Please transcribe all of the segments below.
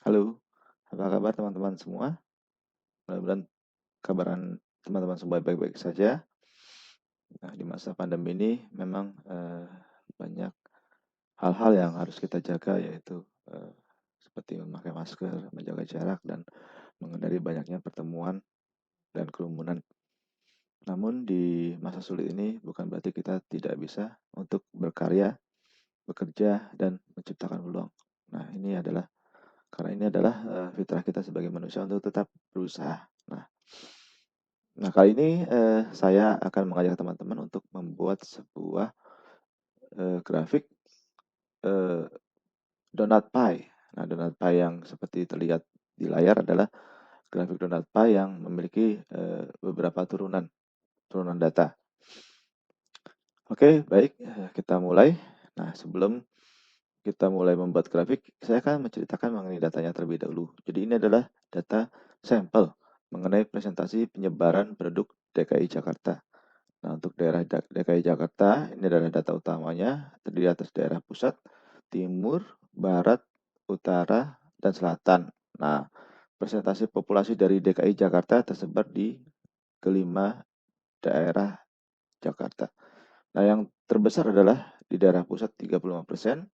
Halo, apa kabar teman-teman semua? Mudah-mudahan kabaran teman-teman semua baik-baik saja. Nah, di masa pandemi ini memang banyak hal-hal yang harus kita jaga, yaitu seperti memakai masker, menjaga jarak, dan menghindari banyaknya pertemuan dan kerumunan. Namun di masa sulit ini bukan berarti kita tidak bisa untuk berkarya, bekerja, dan menciptakan peluang. Nah, ini adalah fitrah kita sebagai manusia untuk tetap berusaha. Nah, kali ini saya akan mengajak teman-teman untuk membuat sebuah grafik eh, donut pie. Nah, donut pie yang seperti terlihat di layar adalah grafik donut pie yang memiliki beberapa turunan data. Oke, baik, kita mulai. Nah, sebelum kita mulai membuat grafik, saya akan menceritakan mengenai datanya terlebih dahulu. Jadi ini adalah data sampel mengenai presentasi penyebaran penduduk DKI Jakarta. Nah, untuk daerah DKI Jakarta, ini adalah data utamanya, terdiri atas daerah pusat, timur, barat, utara, dan selatan. Nah, presentasi populasi dari DKI Jakarta tersebar di kelima daerah Jakarta. Nah, yang terbesar adalah di daerah pusat 35%,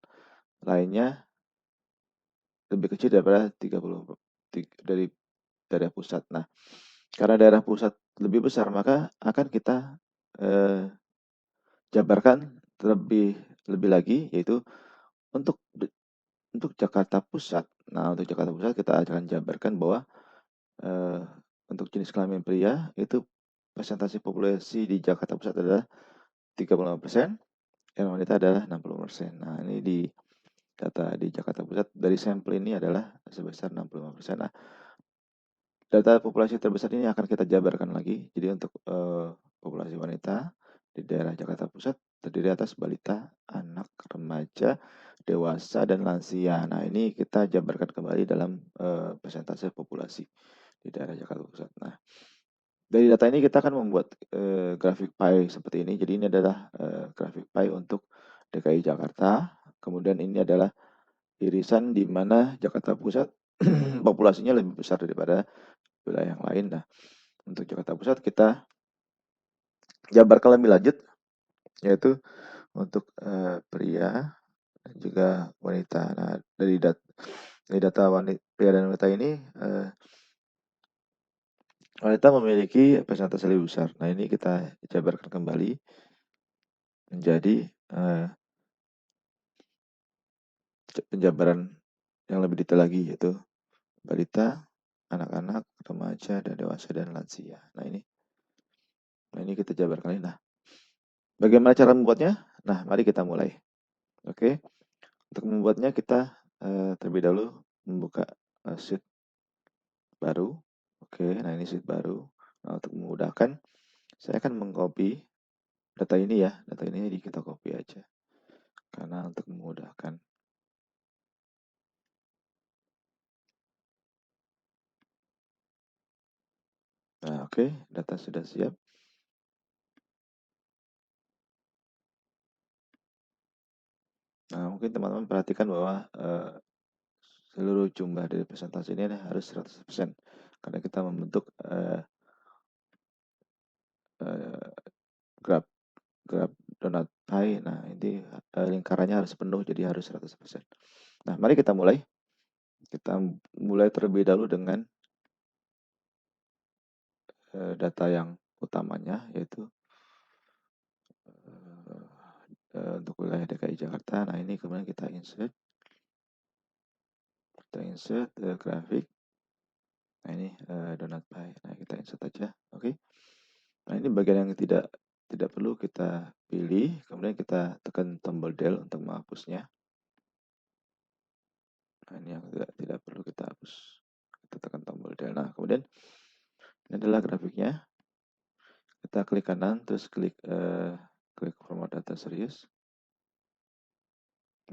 lainnya lebih kecil daripada 30 dari daerah pusat. Nah, karena daerah pusat lebih besar, maka akan kita eh, jabarkan lebih lebih lagi, yaitu untuk untuk Jakarta Pusat. Nah, untuk Jakarta Pusat kita akan jabarkan bahwa eh, untuk jenis kelamin pria itu presentasi populasi di Jakarta Pusat adalah 35%, dan wanita adalah 60%. Nah, ini di data di Jakarta Pusat dari sampel ini adalah sebesar 65%. Nah, data populasi terbesar ini akan kita jabarkan lagi. Jadi untuk populasi wanita di daerah Jakarta Pusat terdiri atas balita, anak, remaja, dewasa, dan lansia. Nah, ini kita jabarkan kembali dalam persentase populasi di daerah Jakarta Pusat. Nah, dari data ini kita akan membuat grafik pie seperti ini. Jadi ini adalah grafik pie untuk DKI Jakarta. Kemudian ini adalah irisan di mana Jakarta Pusat populasinya lebih besar daripada wilayah yang lain. Nah, untuk Jakarta Pusat kita jabarkan lebih lanjut, yaitu untuk pria dan juga wanita. Nah, dari data pria dan wanita ini, wanita memiliki persentase lebih besar. Nah, ini kita jabarkan kembali menjadi penjabaran yang lebih detail lagi, yaitu balita, anak-anak, remaja, dan dewasa, dan lansia. Nah ini kita jabarkan lagi. Nah, bagaimana cara membuatnya? Nah, mari kita mulai. Oke, untuk membuatnya kita terlebih dahulu membuka sheet baru. Oke, nah ini sheet baru. Nah, untuk memudahkan, saya akan mengcopy data ini ya. Data ini kita copy aja. Karena untuk memudahkan. Nah, oke, data sudah siap. Nah, mungkin teman-teman perhatikan bahwa seluruh jumlah dari presentasi ini harus 100%. Karena kita membentuk graf graf donut pie. Nah, ini lingkarannya harus penuh, jadi harus 100%. Nah, mari kita mulai. Kita mulai terlebih dahulu dengan data yang utamanya, yaitu untuk wilayah DKI Jakarta. Nah, ini kemudian kita insert grafik. Nah, ini donut pie. Nah, kita insert aja. Oke. Nah, ini bagian yang tidak perlu kita pilih. Kemudian kita tekan tombol del untuk menghapusnya. Nah, ini yang tidak perlu kita hapus. Kita tekan tombol del. Nah, kemudian ini adalah grafiknya. Kita klik kanan, terus klik format data series.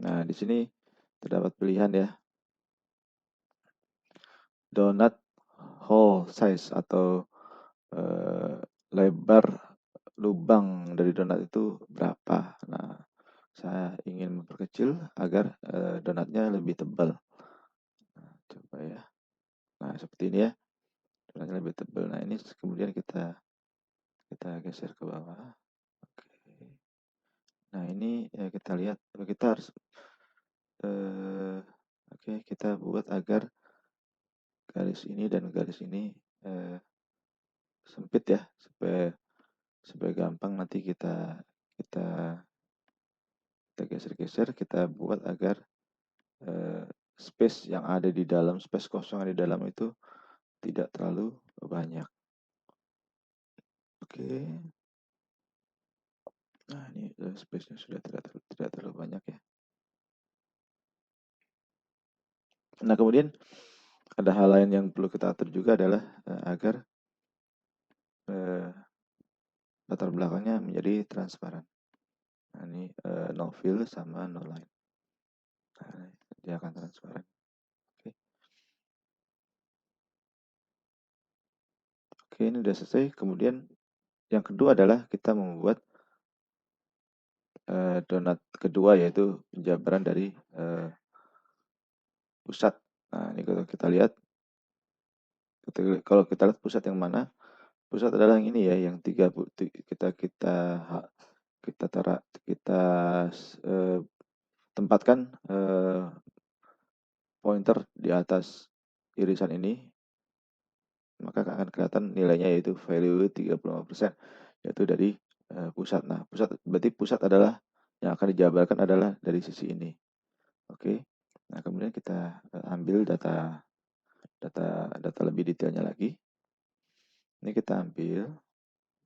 Nah, di sini terdapat pilihan ya, donut hole size atau lebar lubang dari donat itu berapa. Nah, saya ingin memperkecil agar donatnya lebih tebal. Coba ya. Nah, seperti ini ya. Donatnya lebih tebal. Nah, ini kemudian kita geser ke bawah. Oke. Nah, ini ya kita lihat kita harus oke, kita buat agar garis ini dan garis ini sempit ya, supaya supaya gampang nanti kita kita geser-geser, kita buat agar space yang ada di dalam, space kosong yang ada di dalam itu tidak terlalu banyak. Oke. Nah, ini space-nya sudah tidak terlalu banyak ya. Nah, kemudian ada hal lain yang perlu kita atur juga adalah agar latar belakangnya menjadi transparan. Nah, ini no fill sama no line. Nah, dia akan transparan. Oke. Oke, ini sudah selesai. Kemudian yang kedua adalah kita membuat donat kedua, yaitu penjabaran dari pusat. Nah, ini kalau kita lihat, kalau kita lihat pusat yang mana, pusat adalah yang ini ya, yang kita kita kita tara, kita tempatkan pointer di atas irisan ini, maka akan kelihatan nilainya, yaitu value 35%, yaitu dari pusat. Nah, berarti pusat adalah yang akan dijabarkan adalah dari sisi ini. Oke. Nah, kemudian kita ambil data lebih detailnya lagi. Ini kita ambil,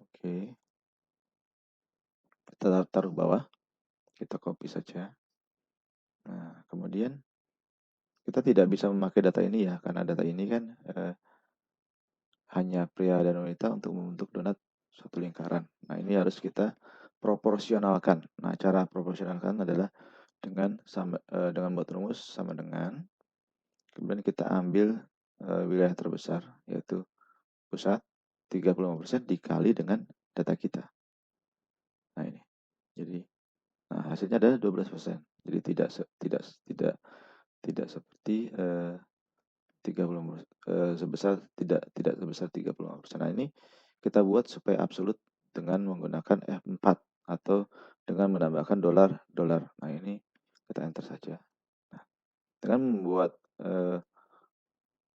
oke, kita taruh bawah, kita copy saja. Nah, kemudian kita tidak bisa memakai data ini ya, karena data ini kan hanya pria dan wanita untuk membentuk donat satu lingkaran. Nah, ini harus kita proporsionalkan. Nah, cara proporsionalkan adalah dengan buat rumus sama dengan, kemudian kita ambil wilayah terbesar, yaitu pusat, 35% dikali dengan data kita. Nah, ini. Jadi, nah, hasilnya adalah 12%. Jadi tidak seperti 30 tidak sebesar 35%. Nah, ini kita buat supaya absolut dengan menggunakan F4 atau dengan menambahkan dolar. Nah, ini kita enter saja. Nah, dengan membuat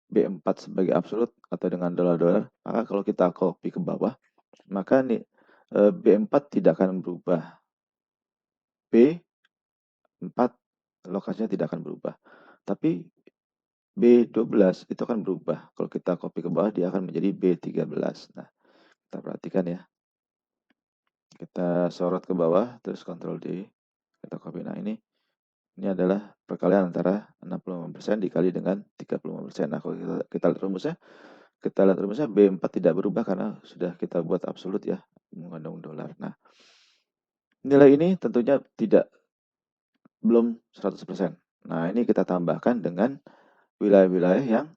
B4 sebagai absolut atau dengan dolar, maka kalau kita copy ke bawah, maka nih B4 tidak akan berubah. B4 lokasinya tidak akan berubah. Tapi B12 itu akan berubah. Kalau kita copy ke bawah, dia akan menjadi B13. Nah, kita perhatikan ya. Kita sorot ke bawah, terus Ctrl D. Kita copy. Nah, ini adalah perkalian antara 65% dikali dengan 35%. Nah, kalau kita lihat rumusnya, B4 tidak berubah karena sudah kita buat absolut ya, mengandung dolar. Nah, nilai ini tentunya belum 100%. Nah, ini kita tambahkan dengan wilayah-wilayah yang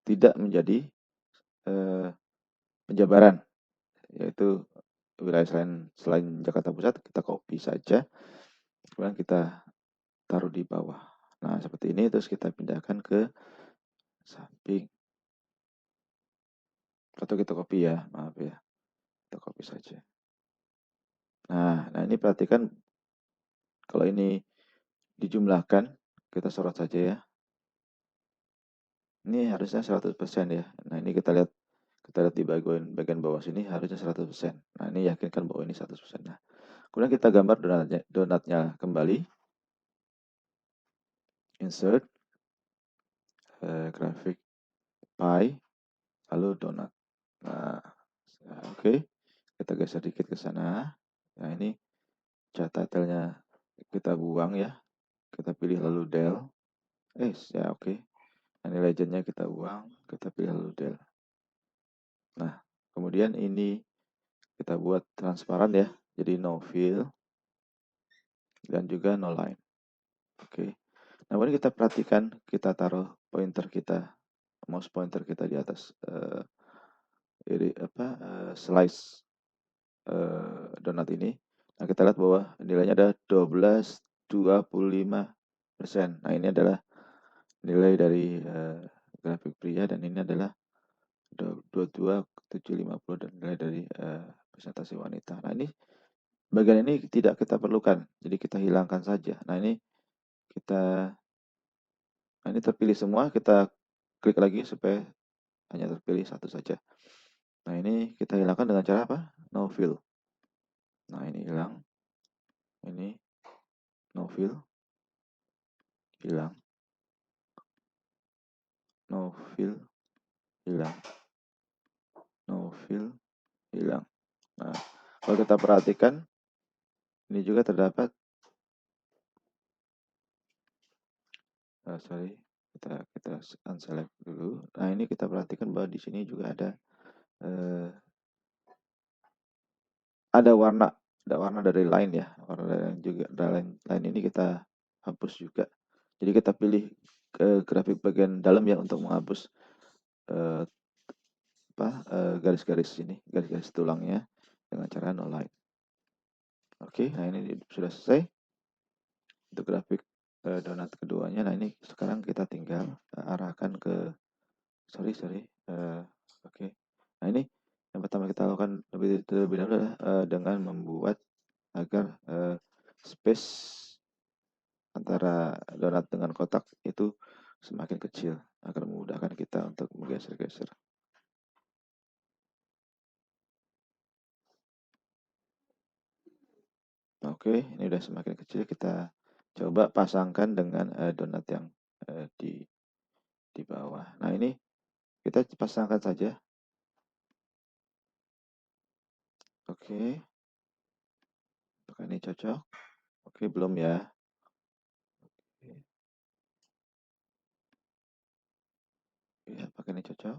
tidak menjadi penjabaran, yaitu wilayah selain Jakarta Pusat, kita copy saja, kemudian kita taruh di bawah. Nah, seperti ini, terus kita pindahkan ke samping. Atau kita copy ya, maaf ya. Kita copy saja. Nah ini perhatikan, kalau ini dijumlahkan, kita sorot saja ya. Ini harusnya 100% ya. Nah, ini kita lihat di bagian bawah sini harusnya 100%. Nah, ini yakinkan bahwa ini 100%. Nah, kemudian kita gambar donatnya kembali. Insert, grafik pie, lalu donat. Nah, oke. Kita geser dikit ke sana. Nah, ini cat title-nya kita buang ya. Kita pilih lalu del. Ya oke. Nah, ini legend-nya kita buang. Kita pilih lalu del. Nah, kemudian ini kita buat transparan ya. Jadi no fill dan juga no line. Oke. Nah, kemudian kita perhatikan, kita taruh mouse pointer kita di atas slice donat ini. Nah, kita lihat bahwa nilainya ada 12,25%. Nah, ini adalah nilai dari grafik pria, dan ini adalah 22.750 dan nilai dari presentasi wanita. Nah, ini bagian ini tidak kita perlukan, jadi kita hilangkan saja. Nah, ini kita nah ini terpilih semua, kita klik lagi supaya hanya terpilih satu saja. Nah, ini kita hilangkan dengan cara apa? No fill. Nah, ini hilang. Ini no fill, hilang. No fill, hilang. No fill, hilang. Nah, kalau kita perhatikan, ini juga terdapat, sorry, kita unselect dulu. Nah, ini kita perhatikan bahwa di sini juga eh, ada warna dari line ya, warna dari line juga, dari line ini kita hapus juga. Jadi kita pilih ke grafik bagian dalam ya untuk menghapus eh, garis-garis ini, garis-garis tulangnya dengan cara no line. Oke, nah ini sudah selesai untuk grafik donat keduanya. Nah, ini sekarang kita tinggal arahkan ke sorry. Oke. Nah, ini yang pertama kita lakukan terlebih dahulu adalah dengan membuat agar space antara donat dengan kotak itu semakin kecil agar memudahkan kita untuk menggeser-geser. Oke, ini udah semakin kecil. Kita coba pasangkan dengan donat yang di bawah. Nah, ini kita pasangkan saja. Oke, apakah ini cocok? Oke, belum ya. Oke, apakah ini cocok?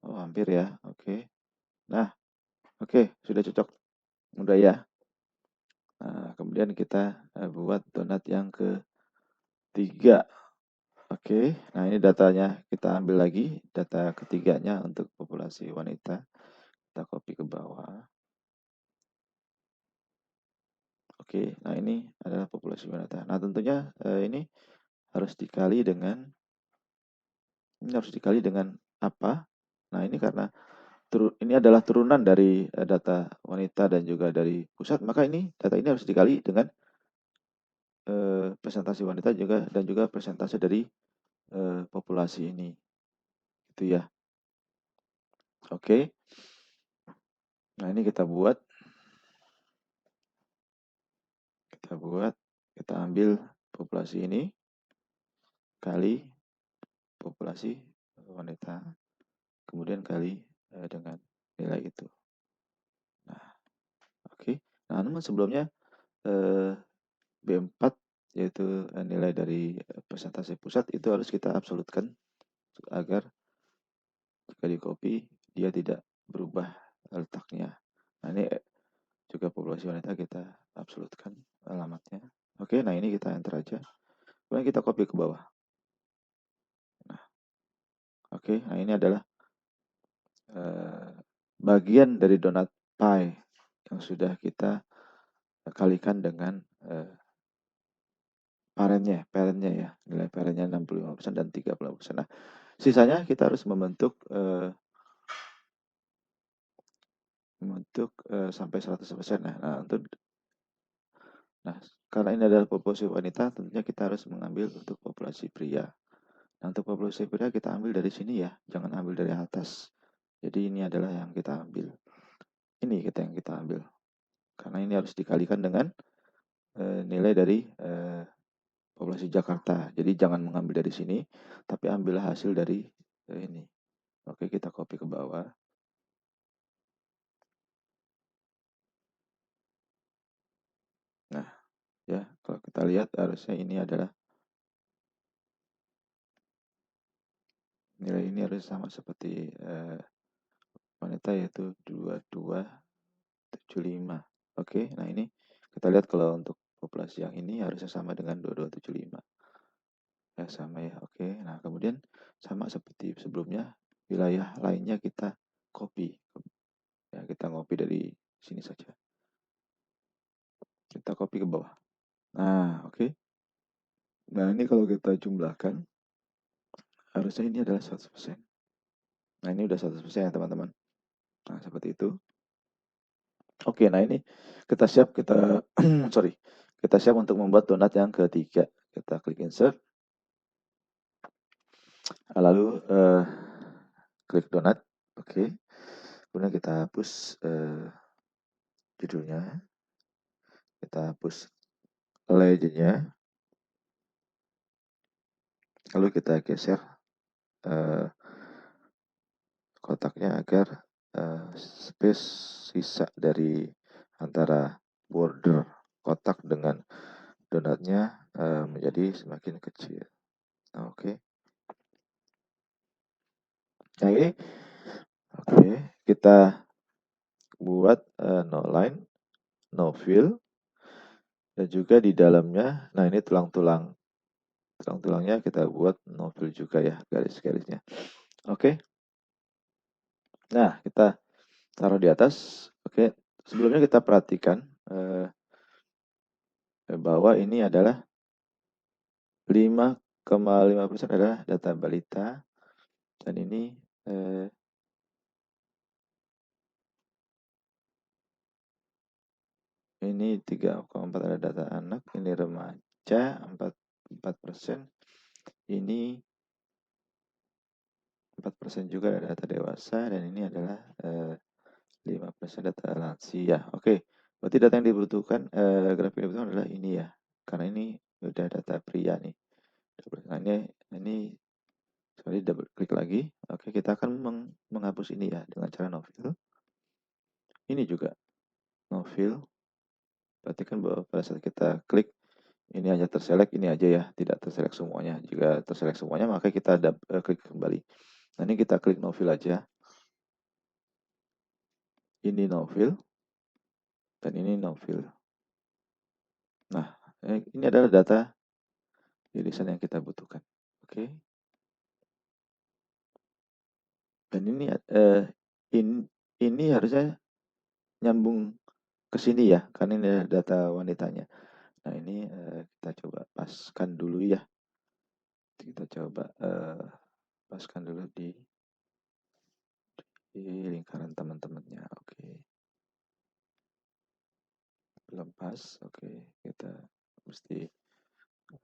Oh, hampir ya. Oke. Nah, oke, sudah cocok. Udah ya. Nah, kemudian kita buat donat yang ketiga. Oke, nah ini datanya kita ambil lagi, data ketiganya untuk populasi wanita. Kita copy ke bawah. Oke, nah ini adalah populasi wanita. Nah, tentunya ini harus dikali dengan apa? Nah, ini karena ini adalah turunan dari data wanita dan juga dari pusat, maka data ini harus dikali dengan presentasi wanita juga dan juga presentasi dari populasi ini. Itu ya. Oke. Nah, ini kita ambil populasi ini kali populasi wanita, kemudian kali dengan nilai itu. Nah, oke. Nah, namun sebelumnya B4 yaitu nilai dari presentasi pusat itu harus kita absolutkan agar jika di copy dia tidak berubah letaknya. Nah, ini juga populasi wanita kita absolutkan alamatnya. Oke, nah ini kita enter aja. Kemudian kita copy ke bawah. Nah, oke, nah ini adalah bagian dari donat pie yang sudah kita kalikan dengan parentnya ya, nilai parentnya 65% dan 30%. Nah, sisanya kita harus membentuk sampai 100%. Nah, karena ini adalah populasi wanita, tentunya kita harus mengambil untuk populasi pria. Nah, untuk populasi pria kita ambil dari sini ya, jangan ambil dari atas. Jadi ini adalah yang kita ambil. Ini yang kita ambil. Karena ini harus dikalikan dengan nilai dari populasi Jakarta. Jadi jangan mengambil dari sini, tapi ambillah hasil dari ini. Oke, kita copy ke bawah. Nah, ya, kalau kita lihat harusnya ini adalah nilai ini harus sama seperti wanita yaitu 2275. Oke, nah ini kita lihat kalau untuk populasi yang ini harusnya sama dengan 2275. Ya, sama ya. Oke, nah kemudian sama seperti sebelumnya, wilayah lainnya kita copy. Ya, kita copy dari sini saja. Kita copy ke bawah. Nah, oke. Nah, ini kalau kita jumlahkan, harusnya ini adalah 100%. Nah, ini udah 100% ya teman-teman. Nah, seperti itu. Oke, nah ini kita siap, sorry, kita siap untuk membuat donat yang ketiga. Kita klik insert, lalu klik donat. Oke, kemudian kita hapus judulnya, kita hapus legendnya, lalu kita geser kotaknya agar space sisa dari antara border kotak dengan donatnya menjadi semakin kecil. Nah, oke. Nah, ini oke, kita buat no line, no fill, dan juga di dalamnya, nah ini tulang-tulangnya kita buat no fill juga ya, garis-garisnya. Oke, nah kita taruh di atas. Oke, sebelumnya kita perhatikan bahwa ini adalah 5,5% adalah data balita, dan ini eh, ini 3,4 ada data anak, ini remaja 4%, ini 4% juga ada data dewasa, dan ini adalah 5% data lansia. Oke, berarti data yang dibutuhkan, grafik yang dibutuhkan adalah ini ya, karena ini udah data pria nih. Nah, ini sorry, double klik lagi. Oke, kita akan menghapus ini ya dengan cara no fill. Ini juga no fill. Perhatikan bahwa pada saat kita klik, ini hanya terselect, ini aja ya, tidak terselect semuanya. Jika terselect semuanya, maka kita klik kembali. Nah, ini kita klik no fill aja. Ini no fill, dan ini no fill. Nah, ini adalah data irisan yang kita butuhkan. Oke. Dan ini harusnya nyambung ke sini ya, karena ini adalah data wanitanya. Nah, ini kita coba paskan dulu ya. Kita coba paskan dulu di lingkaran teman-temannya. Oke. Belum pas. Oke, kita mesti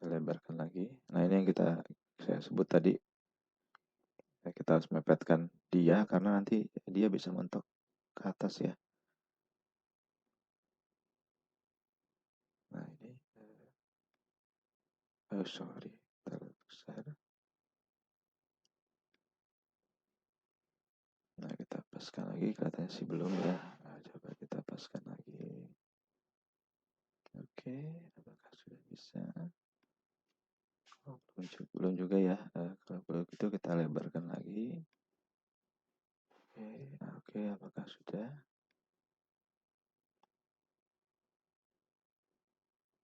lebarkan lagi. Nah, ini yang saya sebut tadi. Kita harus mepetkan dia karena nanti dia bisa mentok ke atas ya. Nah, ini sorry, terlalu besar. Nah, kita paskan lagi, katanya sih belum ya. Nah, coba kita paskan lagi. Oke, apakah sudah bisa? Oh, belum juga ya. Kalau begitu kita lebarkan lagi. Oke, apakah sudah?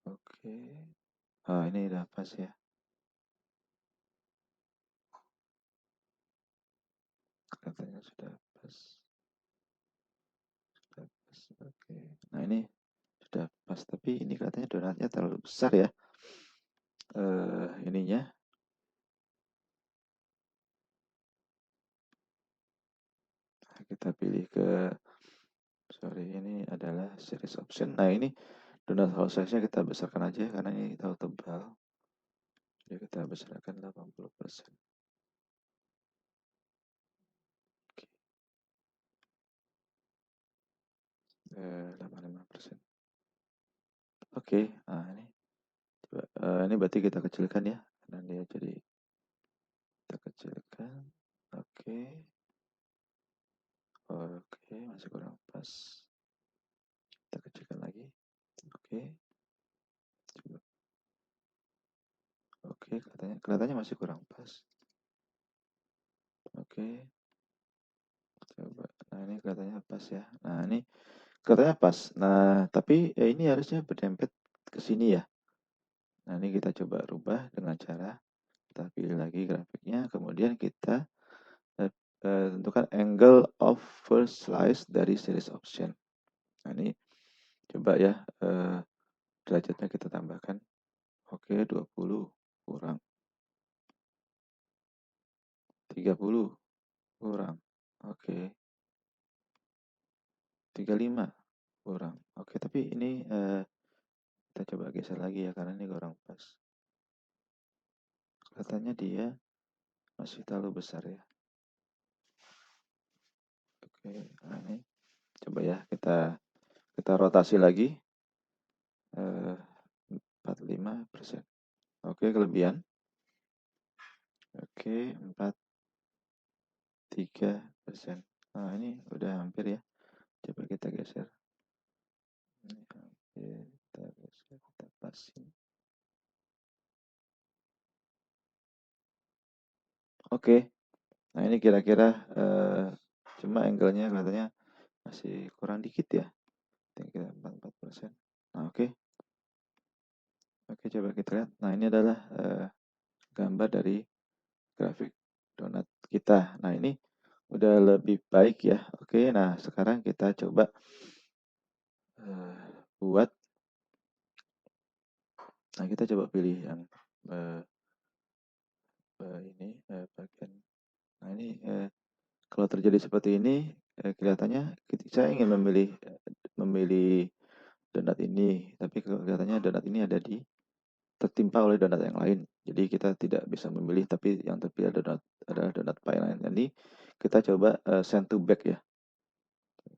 Oke. Oh, ini udah pas ya. Katanya sudah pas. Sudah pas. Oke. Nah, ini sudah pas, tapi ini katanya donatnya terlalu besar ya. Ininya. Nah, kita pilih sorry, ini adalah series option. Nah, ini donat house size-nya kita besarkan aja karena ini tahu tebal. Jadi kita besarkan 80%. Oke. 85%. Oke, nah ini coba, ini berarti kita kecilkan ya. Dan dia jadi kita kecilkan. Oke. Oke, masih kurang pas. Kita kecilkan lagi. Oke. Coba. Oke, kelihatannya masih kurang pas. Oke. Coba. Nah, ini kelihatannya pas ya. Nah, ini kelihatannya pas. Nah, tapi ini harusnya berdempet ke sini ya. Nah, ini kita coba rubah dengan cara kita pilih lagi grafiknya, kemudian kita tentukan angle of first slice dari series option. Nah, ini coba ya derajatnya kita tambahkan. Oke, 20. 30 kurang. Oke. 35 kurang. Oke, tapi ini kita coba geser lagi ya karena ini kurang pas. Kelihatannya dia masih terlalu besar ya. Oke, nah ini coba ya kita rotasi lagi 45%. Oke, kelebihan. Oke, 43%. Nah, ini udah hampir ya. Coba kita geser. Ini hampir kita geser, kita pasin. Oke. Nah, ini kira-kira cuma angle-nya kelihatannya masih kurang dikit ya. Tinggal 44%. Nah, oke. Oke, coba kita lihat. Nah, ini adalah gambar dari grafik donat kita. Nah, ini udah lebih baik ya. Oke, nah sekarang kita coba buat. Nah, kita coba pilih yang ini bagian. Nah, ini kalau terjadi seperti ini kelihatannya saya ingin memilih donat ini, tapi kelihatannya donat ini tertimpa oleh donat yang lain. Jadi kita tidak bisa memilih, tapi yang terpilih adalah donat pie lain. Jadi kita coba send to back ya.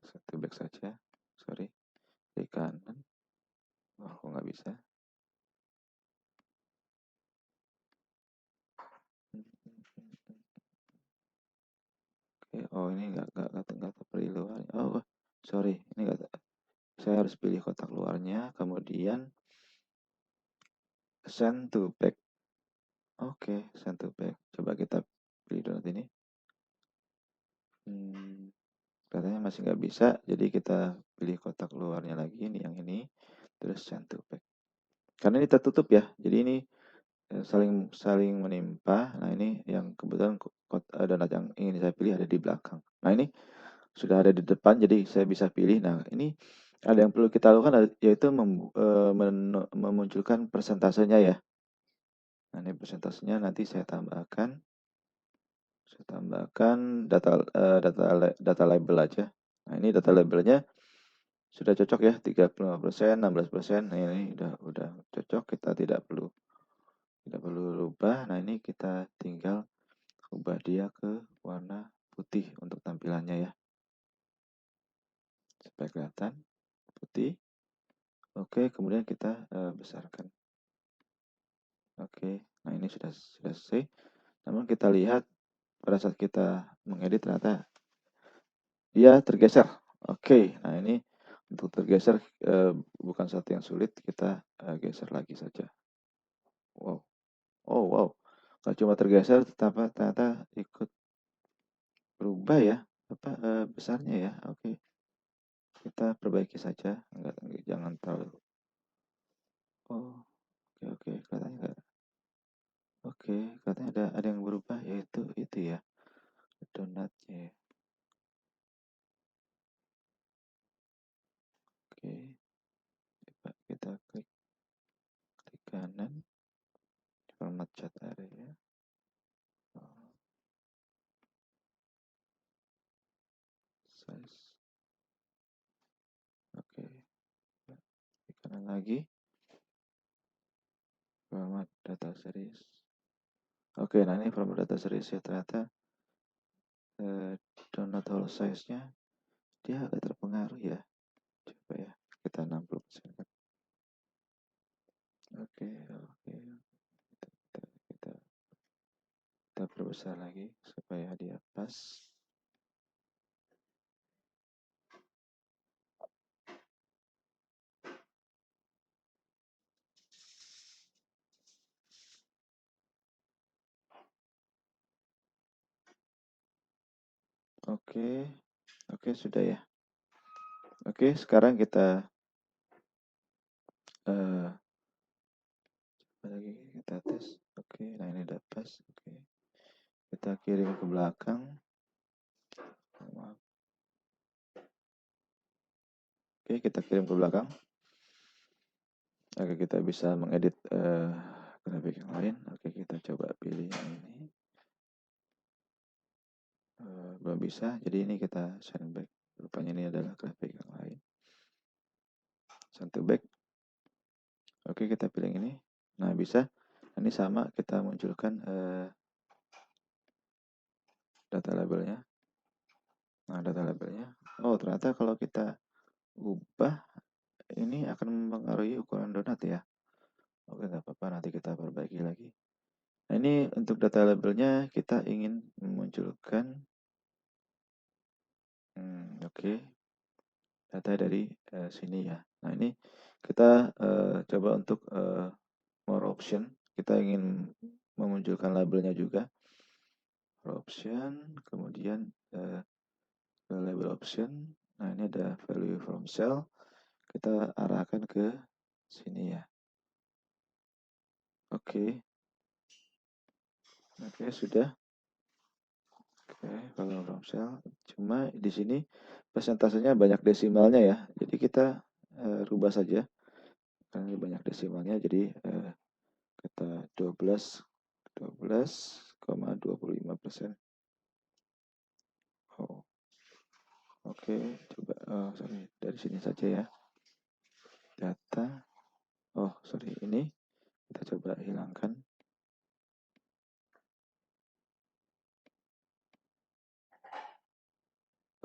Send to back saja. Sorry. Klik kanan. Oh, kok nggak bisa? Oke, oh ini nggak terpilih luar. Oh, sorry, ini nggak. Saya harus pilih kotak luarnya, kemudian send to back. Oke, send to back. Coba kita pilih donat ini. Katanya masih nggak bisa, jadi kita pilih kotak luarnya lagi, ini yang ini, terus send to back. Karena ini tertutup ya, jadi ini saling menimpa. Nah, ini yang kebetulan donat yang ingin saya pilih ada di belakang. Nah, ini sudah ada di depan, jadi saya bisa pilih. Nah, ini ada yang perlu kita lakukan, yaitu memunculkan persentasenya ya. Nah, ini persentasenya nanti saya tambahkan data label aja. Nah, ini data labelnya sudah cocok ya, 35%, 16%. Nah, ini udah cocok, kita tidak perlu rubah. Nah, ini kita tinggal ubah dia ke warna putih untuk tampilannya ya, supaya kelihatan putih. Oke, kemudian kita besarkan. Oke, nah ini sudah selesai. Namun kita lihat pada saat kita mengedit ternyata dia tergeser. Oke, nah ini untuk tergeser bukan satu yang sulit, kita geser lagi saja. Wow, oh wow, nggak cuma tergeser, ternyata ikut berubah ya, besarnya ya. Oke, kita perbaiki saja, jangan terlalu. Oh, oke, katanya nggak. Oke, katanya ada yang berubah, yaitu itu ya, donatnya ya. Oke, coba kita klik kanan, format chat area. Oh, size. Oke, klik kanan lagi, format data series. Oke, nah ini format data series ya, ternyata donat whole size-nya dia agak terpengaruh ya. Coba ya, kita 60% kan. Oke, kita perbesar lagi supaya dia pas. Oke, sudah ya. Oke, sekarang kita lagi kita tes. Oke, nah ini udah pas. Oke, kita kirim ke belakang. Maaf. Oke, kita kirim ke belakang agar kita bisa mengedit grafik yang lain. Oke, kita coba pilih yang ini. belum bisa, jadi ini kita send back. Rupanya ini adalah grafik yang lain. Send to back. Oke, kita pilih ini. Nah, bisa. Ini sama, kita munculkan data labelnya. Nah, data labelnya. Oh, ternyata kalau kita ubah, ini akan mempengaruhi ukuran donat ya. Oke, nggak apa-apa, nanti kita perbaiki lagi. Nah, ini untuk data labelnya kita ingin memunculkan, oke, data dari sini ya. Nah, ini kita coba untuk more option. Kita ingin memunculkan labelnya juga. More option, kemudian ke label option. Nah, ini ada value from cell. Kita arahkan ke sini ya. Oke. Oke, sudah. Oke, value from cell. Cuma di sini persentasenya banyak desimalnya ya. Jadi kita rubah saja. Karena ini banyak desimalnya, jadi kita 12,25%. Oh, oke, coba sorry, dari sini saja ya. Data. Oh, sorry, ini kita coba hilangkan.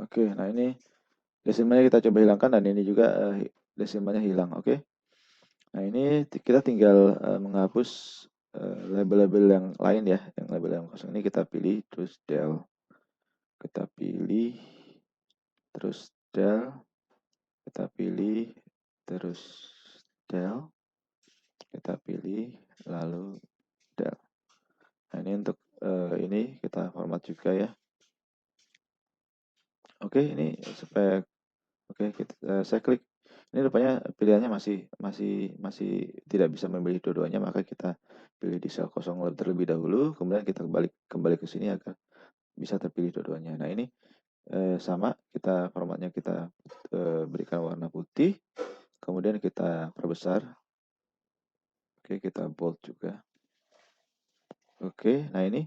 Oke, nah ini desimalnya kita coba hilangkan dan ini juga desimalnya hilang. Oke. Nah, ini kita tinggal menghapus label-label yang lain ya, yang label yang kosong ini kita pilih terus del. Kita pilih terus del. Kita pilih terus del. Kita pilih lalu del. Nah, ini untuk ini kita format juga ya. Oke, ini supaya saya klik. Ini rupanya pilihannya masih tidak bisa memilih dua-duanya, maka kita pilih di sel kosong terlebih dahulu, kemudian kita kembali ke sini agar bisa terpilih dua-duanya. Nah, ini sama, kita formatnya kita berikan warna putih, kemudian kita perbesar. Oke, kita bold juga. Oke, nah ini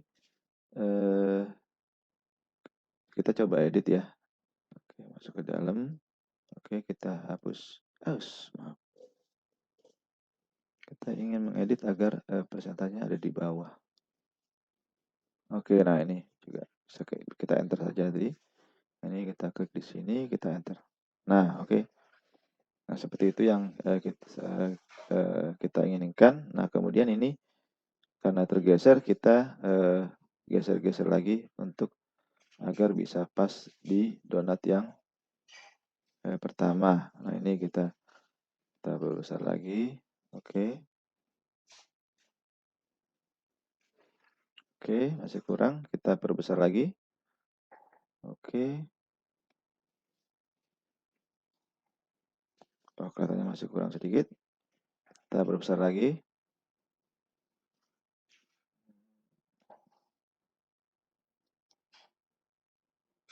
kita coba edit ya. Oke, masuk ke dalam. Oke, kita hapus. Maaf. Kita ingin mengedit agar persentasenya ada di bawah. Oke, nah ini juga bisa kita enter saja tadi. Ini kita klik di sini, kita enter. Nah, oke. Nah, seperti itu yang kita inginkan. Nah, kemudian ini karena tergeser, kita geser-geser lagi untuk agar bisa pas di donat yang pertama. Nah, ini kita perbesar lagi. Oke. Oke, masih kurang. Kita perbesar lagi. Oke. Oh, kelihatannya masih kurang sedikit. Kita perbesar lagi.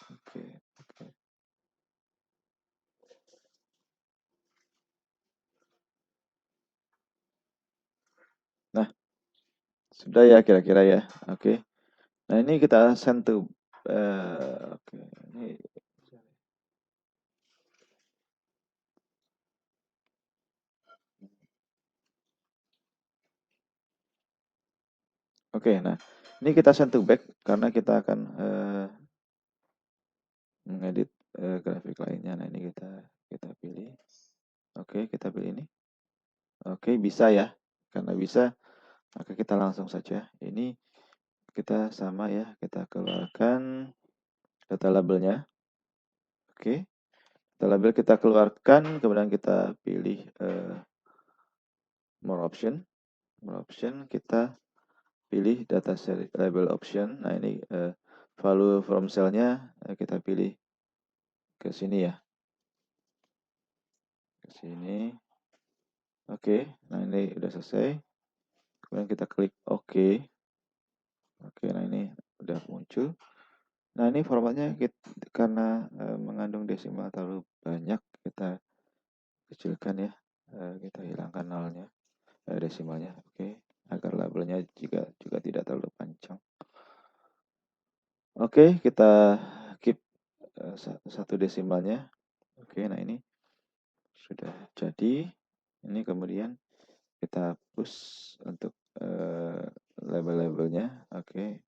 Oke, oke. Nah, sudah ya kira-kira ya. Oke. Nah, ini kita send to oke. Ini oke, nah ini kita send to back karena kita akan mengedit grafik lainnya. Nah, ini kita pilih. Oke, kita pilih ini. Oke, bisa ya. Karena bisa, maka kita langsung saja. Ini kita sama ya, kita keluarkan data labelnya. Oke, data label kita keluarkan, kemudian kita pilih more option. More option, kita pilih data label option. Nah, ini value from cell-nya kita pilih ke sini ya. Ke sini. Oke, nah ini udah selesai. Kemudian kita klik OK. Oke, nah ini udah muncul. Nah, ini formatnya karena mengandung desimal terlalu banyak, kita kecilkan ya. Kita hilangkan nolnya, desimalnya. Oke, agar labelnya juga tidak terlalu panjang. Oke, kita keep satu desimalnya. Oke, nah ini sudah jadi. Ini kemudian kita hapus untuk label-labelnya. Oke.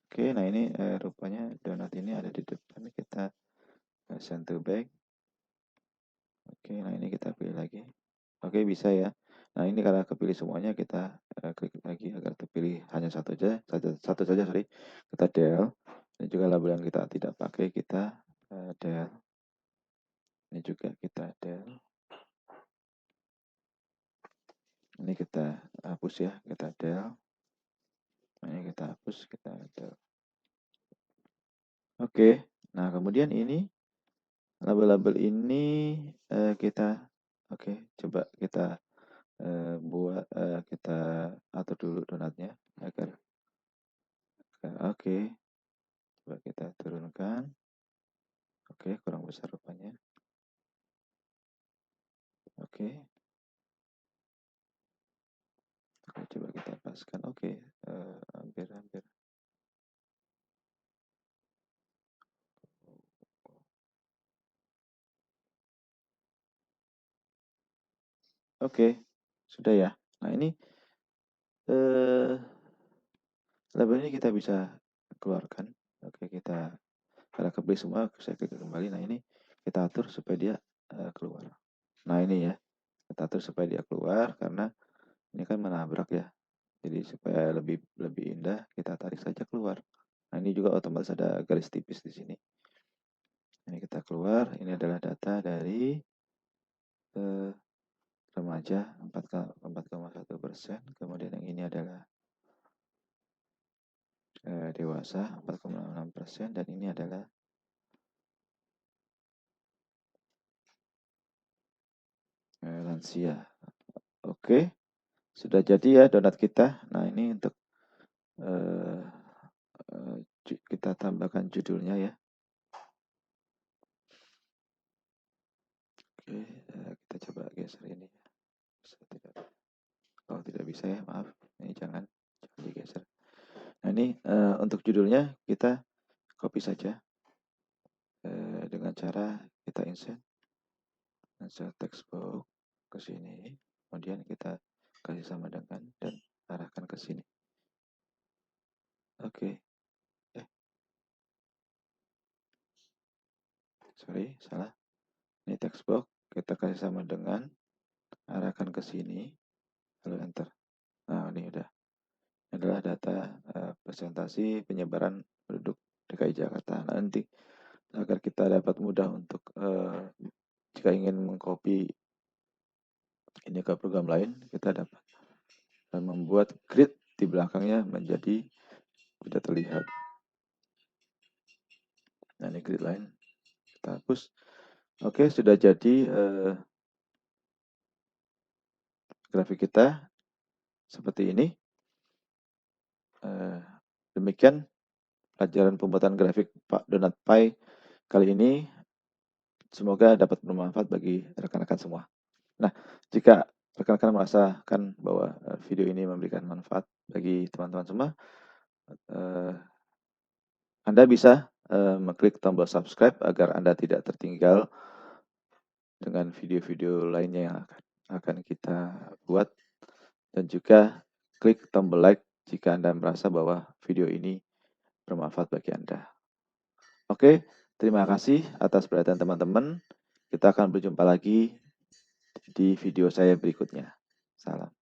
Oke, nah ini rupanya donat ini ada di depan. Kita send to back. Oke, nah ini kita pilih lagi. Oke, bisa ya. Nah, ini karena kepilih semuanya, kita klik lagi agar terpilih hanya satu saja, sorry. Kita del. Ini juga label yang kita tidak pakai, kita del. Ini juga kita del. Ini kita hapus ya, kita del. Nah, ini kita hapus, kita del. Oke, nah kemudian ini label-label ini kita coba kita kita atur dulu donatnya agar oke, coba kita turunkan. Oke, kurang besar rupanya. Oke. Oke, coba kita paskan. Oke, hampir-hampir. Oke, sudah ya. Nah, ini eh label ini kita bisa keluarkan. Oke, kita karena kebeli semua, saya klik kembali. Nah, ini kita atur supaya dia keluar. Nah, ini ya, kita atur supaya dia keluar karena ini kan menabrak ya. Jadi supaya lebih lebih indah, kita tarik saja keluar. Nah, ini juga otomatis ada garis tipis di sini. Ini kita keluar. Ini adalah data dari remaja 4,1%. Kemudian yang ini adalah dewasa 4,6%, dan ini adalah lansia. Oke, sudah jadi ya donat kita. Nah, ini untuk eh, kita tambahkan judulnya ya. Oke, kita coba geser ini. Oh, tidak bisa ya, maaf. Ini jangan digeser. Nah, ini untuk judulnya kita copy saja dengan cara kita insert text box ke sini, kemudian kita kasih sama dengan dan arahkan ke sini. Oke. Sorry, salah. Ini text box, kita kasih sama dengan arahkan ke sini, lalu enter. Nah, ini udah. Ini adalah data presentasi penyebaran penduduk DKI Jakarta. Nah, nanti agar kita dapat mudah untuk jika ingin mengcopy ini ke program lain, kita dapat membuat grid di belakangnya menjadi tidak terlihat. Nah, ini grid lain kita hapus. Oke, sudah jadi grafik kita seperti ini. Demikian pelajaran pembuatan grafik Pak Donat Pai kali ini. Semoga dapat bermanfaat bagi rekan-rekan semua. Nah, jika rekan-rekan merasakan bahwa video ini memberikan manfaat bagi teman-teman semua, Anda bisa mengklik tombol subscribe agar Anda tidak tertinggal dengan video-video lainnya yang akan kita buat, dan juga klik tombol like jika Anda merasa bahwa video ini bermanfaat bagi Anda. Oke, terima kasih atas perhatian teman-teman. Kita akan berjumpa lagi di video saya berikutnya. Salam.